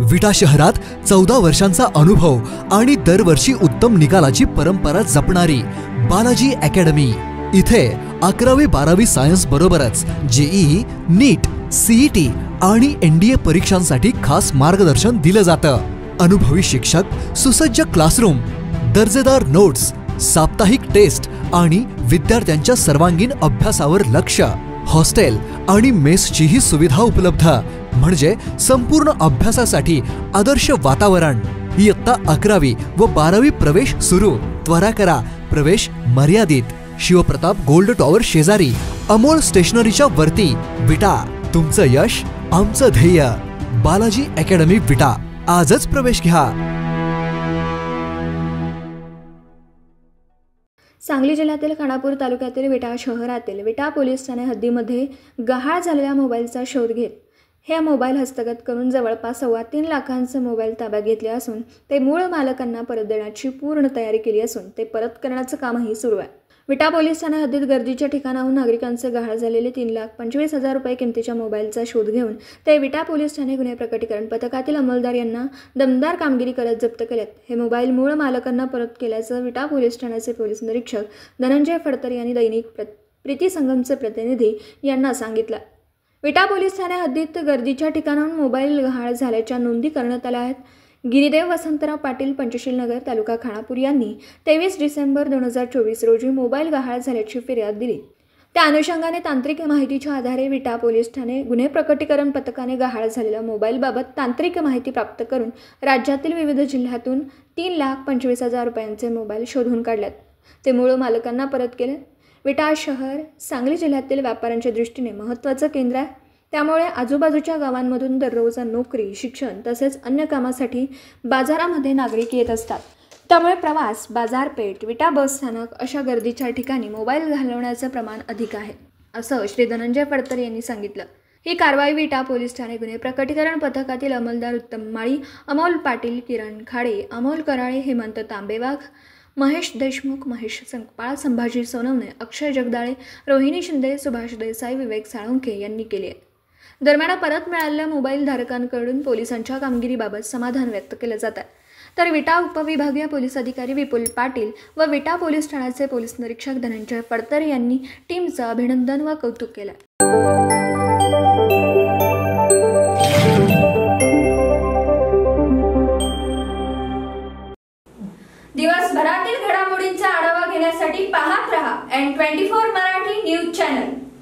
विटा शहरात 14 वर्षांचा अनुभव आणि दरवर्षी उत्तम निकालाची परंपरा जपणारी बालाजी अकॅडमी। इथे 11वी-12वी सायन्स बरोबरच जेईई, नीट, सीईटी आणि एनडीए परीक्षांसाठी खास मार्गदर्शन दिलं जातं। अनुभवी शिक्षक, सुसज्ज क्लासरूम, दर्जेदार नोट्स, साप्ताहिक टेस्ट आणि विद्यार्थ्यांच्या सर्वांगीण अभ्यासावर लक्ष। हॉस्टेल आणि मेसचीही सुविधा उपलब्ध, म्हणजे संपूर्ण अभ्यासासाठी आदर्श वातावरण। इयत्ता 11वी व 12वी प्रवेश सुरू। त्वरा करा, प्रवेश मर्यादित। शिवप्रताप गोल्ड टॉवर शेजारी, अमोल स्टेशनरीच्या वरती, विटा। तुमचं यश आमचं ध्येय। बालाजी अकॅडमी विटा, आजच प्रवेश घ्या। सांगली जिल्ह्यातील खानापूर तालुक्यातील विटा शहरातील विटा पोलीस ठाणे हद्दीमध्ये गहाळ झालेल्या मोबाईलचा शोध घेत हे मोबाईल हस्तगत करून जवळपास 3.25 लाखांचे मोबाईल ताब्यात घेतले असून ते मूळ मालकांना परत देण्याची पूर्ण तयारी केली असून ते परत करण्याचं कामही सुरू आहे। विटा पोलीस ठाणे हद्दीत गर्दीच्या ठिकाणाहून नागरिकांचे गहाळ झालेले 3,25,000 रुपये किमतीच्या मोबाईलचा शोध घेऊन ते विटा पोलीस ठाणे गुन्हे प्रकटीकरण पथकातील अंमलदार यांना दमदार कामगिरी करत जप्त केलेत। हे मोबाईल मूळ मालकांना परत केल्याचं विटा पोलीस ठाण्याचे पोलीस निरीक्षक धनंजय फडतर यांनी दैनिक प्रीती संगमचे प्रतिनिधी यांना सांगितलं। विटा पोलीस ठाणे हद्दीत गर्दीच्या ठिकाणाहून मोबाईल गहाळ झाल्याच्या नोंदी करण्यात आल्या आहेत। गिरीदेव वसंतराव पाटील, पंचशील नगर, तालुका खानापूर यांनी 23 डिसेंबर 2024 रोजी मोबाईल गहाळ झाल्याची फिर्याद दिली। त्या अनुषंगाने तांत्रिक माहितीच्या आधारे विटा पोलीस ठाणे गुन्हे प्रकटीकरण पथकाने गहाळ झालेल्या मोबाईलबाबत तांत्रिक माहिती प्राप्त करून राज्यातील विविध जिल्ह्यातून 3,25,000 रुपयांचे मोबाईल शोधून काढल्यात। ते मूळ मालकांना परत केले। विटा शहर सांगली जिल्ह्यातील व्यापाऱ्यांच्या दृष्टीने महत्त्वाचं केंद्र आहे। त्यामुळे आजूबाजूच्या गावांमधून दररोज नोकरी, शिक्षण तसेच अन्य कामासाठी बाजारामध्ये नागरिक येत असतात। त्यामुळे प्रवास, बाजारपेठ, विटा बस स्थानक अशा गर्दीच्या ठिकाणी मोबाईल घालवण्याचं प्रमाण अधिक आहे, असं श्री धनंजय फडतर यांनी सांगितलं। ही कारवाई विटा पोलीस ठाणे गुन्हे प्रकटीकरण पथकातील अंमलदार उत्तम माळी, अमोल पाटील, किरण खाडे, अमोल कराळे, हेमंत तांबेवाघ, महेश देशमुख, महेश संकपाळ, संभाजी सोनवणे, अक्षय जगदाळे, रोहिणी शिंदे, सुभाष देसाई, विवेक साळुंखे यांनी केली आहे। दरम्यान परत मिळालेल्या मोबाईल धारकांकडून पोलिसांच्या कामगिरीबाबत समाधान व्यक्त केलं जात आहे। तर विटा उपविभागीय पोलीस अधिकारी विपुल पाटील व विटा पोलीस ठाण्याचे पोलीस निरीक्षक धनंजय फडतर यांनी टीमचं अभिनंदन व कौतुक केलं। दिवसभरातील घडामोडींचा आढावा घेण्यासाठी पाहत रहा N24 मराठी न्यूज चॅनल।